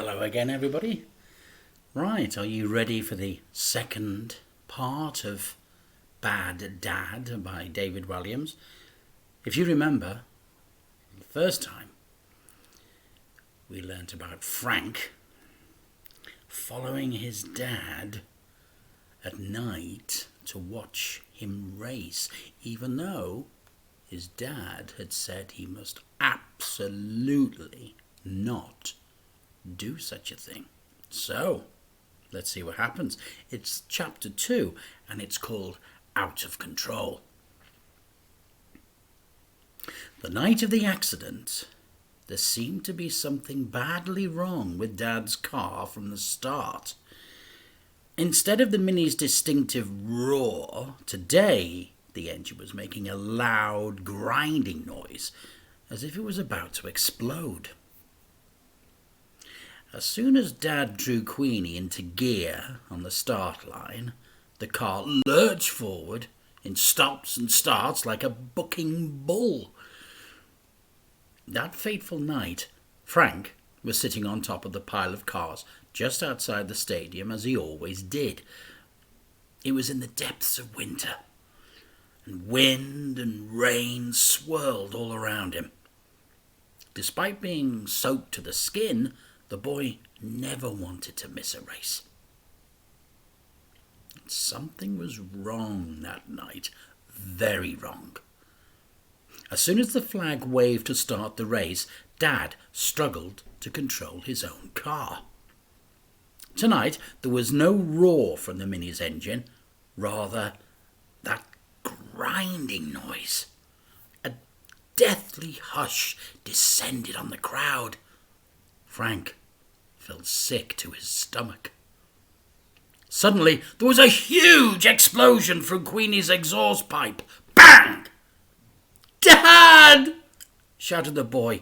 Hello again, everybody. Right, are you ready for the second part of Bad Dad by David Walliams? If you remember, the first time we learnt about Frank following his dad at night to watch him race, even though his dad had said he must absolutely not do such a thing. So, let's see what happens. It's chapter 2, and it's called Out of Control. The night of the accident, there seemed to be something badly wrong with Dad's car from the start. Instead of the Mini's distinctive roar, today the engine was making a loud, grinding noise, as if it was about to explode. As soon as Dad drew Queenie into gear on the start line, the car lurched forward in stops and starts like a bucking bull. That fateful night, Frank was sitting on top of the pile of cars just outside the stadium, as he always did. It was in the depths of winter, and wind and rain swirled all around him. Despite being soaked to the skin, the boy never wanted to miss a race. Something was wrong that night, very wrong. As soon as the flag waved to start the race, Dad struggled to control his own car. Tonight, there was no roar from the Mini's engine, rather that grinding noise. A deathly hush descended on the crowd. Frank felt sick to his stomach. Suddenly, there was a huge explosion from Queenie's exhaust pipe. Bang! "Dad!" shouted the boy.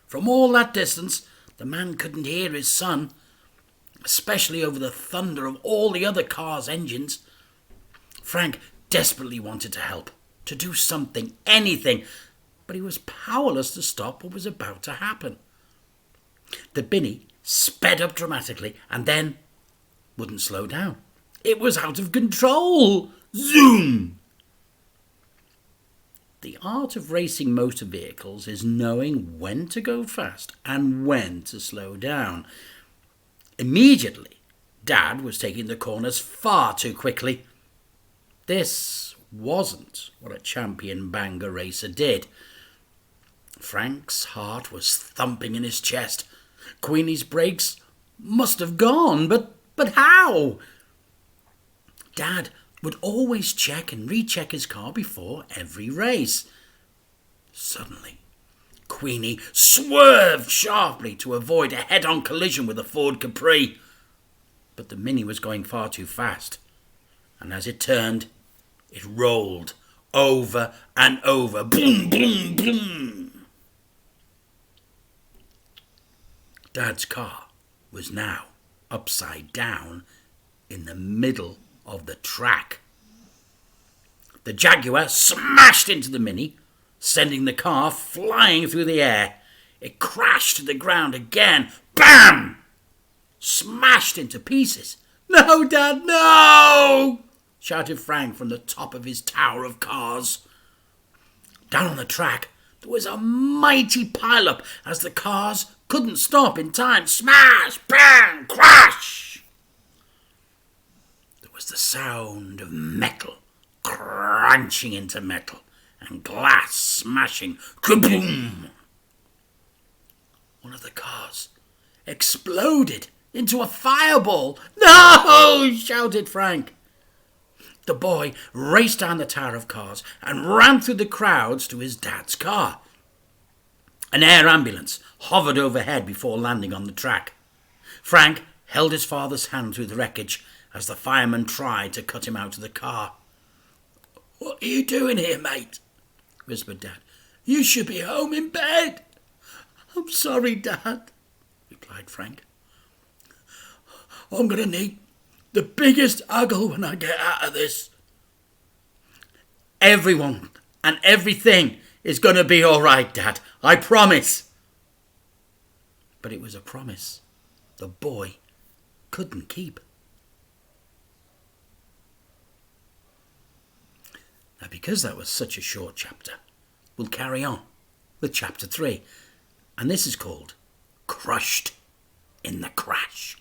From all that distance, the man couldn't hear his son, especially over the thunder of all the other cars' engines. Frank desperately wanted to help, to do something, anything, but he was powerless to stop what was about to happen. The Binny sped up dramatically and then wouldn't slow down. It was out of control. Zoom! The art of racing motor vehicles is knowing when to go fast and when to slow down. Immediately, Dad was taking the corners far too quickly. This wasn't what a champion banger racer did. Frank's heart was thumping in his chest. Queenie's brakes must have gone, but how? Dad would always check and recheck his car before every race. Suddenly, Queenie swerved sharply to avoid a head-on collision with a Ford Capri. But the Mini was going far too fast, and as it turned, it rolled over and over. Boom, boom, boom. Dad's car was now upside down in the middle of the track. The Jaguar smashed into the Mini, sending the car flying through the air. It crashed to the ground again. Bam! Smashed into pieces. "No, Dad, no!" shouted Frank from the top of his tower of cars. Down on the track, there was a mighty pile-up as the cars couldn't stop in time. Smash! Bang! Crash! There was the sound of metal crunching into metal and glass smashing. Kaboom! One of the cars exploded into a fireball. "No!" shouted Frank. The boy raced down the tower of cars and ran through the crowds to his dad's car. An air ambulance hovered overhead before landing on the track. Frank held his father's hand through the wreckage as the fireman tried to cut him out of the car. "What are you doing here, mate?" whispered Dad. "You should be home in bed." "I'm sorry, Dad," replied Frank. "I'm going to need the biggest huggle when I get out of this." "Everyone and everything is going to be all right, Dad. I promise." But it was a promise the boy couldn't keep. Now, because that was such a short chapter, we'll carry on with chapter 3, and this is called Crushed in the Crash.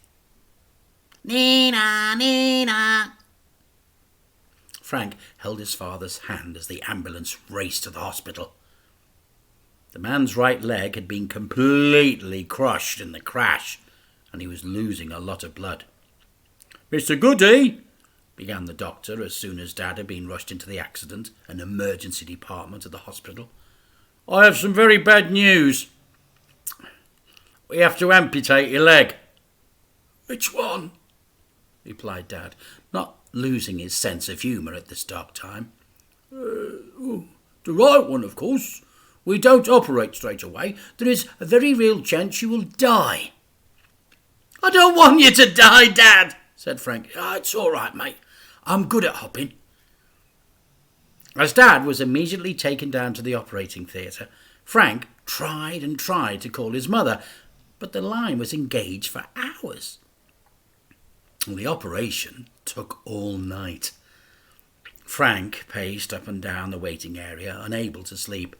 Nina, Nina. Frank held his father's hand as the ambulance raced to the hospital. The man's right leg had been completely crushed in the crash, and he was losing a lot of blood. "Mr. Goody," began the doctor as soon as Dad had been rushed into the accident and emergency department of the hospital, "I have some very bad news. We have to amputate your leg." "Which one?" replied Dad, not losing his sense of humour at this dark time. The right one, of course. We don't operate straight away. There is a very real chance you will die." "I don't want you to die, Dad," said Frank. "It's all right, mate. I'm good at hopping." As Dad was immediately taken down to the operating theatre, Frank tried and tried to call his mother, but the line was engaged for hours. The operation took all night. Frank paced up and down the waiting area, unable to sleep.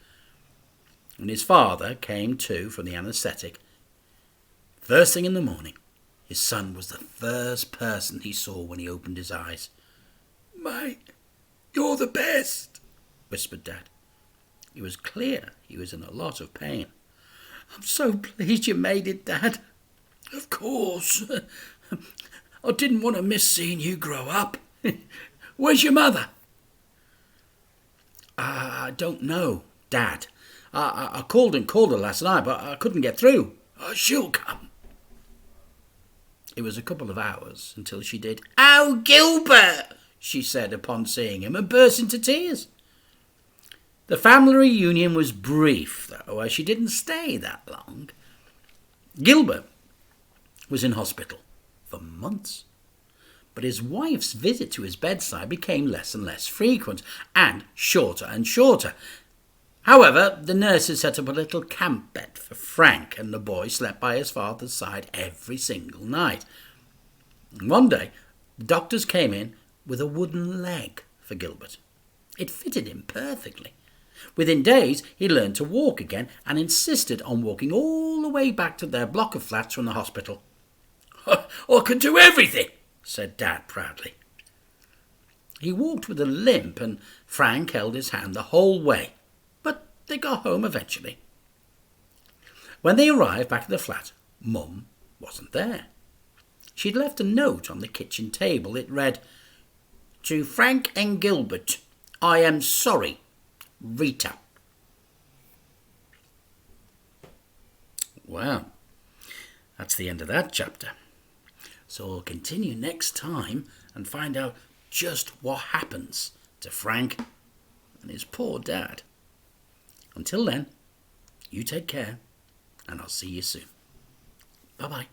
When his father came to from the anaesthetic, first thing in the morning, his son was the first person he saw when he opened his eyes. "Mate, you're the best," whispered Dad. It was clear he was in a lot of pain. "I'm so pleased you made it, Dad." "Of course. I didn't want to miss seeing you grow up. Where's your mother?" "I don't know, Dad. I called and called her last night, but I couldn't get through." "She'll come." It was a couple of hours until she did. "Oh, Gilbert," she said upon seeing him, and burst into tears. The family reunion was brief, though, as she didn't stay that long. Gilbert was in hospital for months, but his wife's visit to his bedside became less and less frequent, and shorter. However, the nurses set up a little camp bed for Frank, and the boy slept by his father's side every single night. One day, the doctors came in with a wooden leg for Gilbert. It fitted him perfectly. Within days, he learned to walk again and insisted on walking all the way back to their block of flats from the hospital. "I can do everything," said Dad proudly. He walked with a limp, and Frank held his hand the whole way, but they got home eventually. When they arrived back at the flat, Mum wasn't there. She'd left a note on the kitchen table. It read, "To Frank and Gilbert, I am sorry, Rita." Well, that's the end of that chapter. So we'll continue next time and find out just what happens to Frank and his poor dad. Until then, you take care, and I'll see you soon. Bye-bye.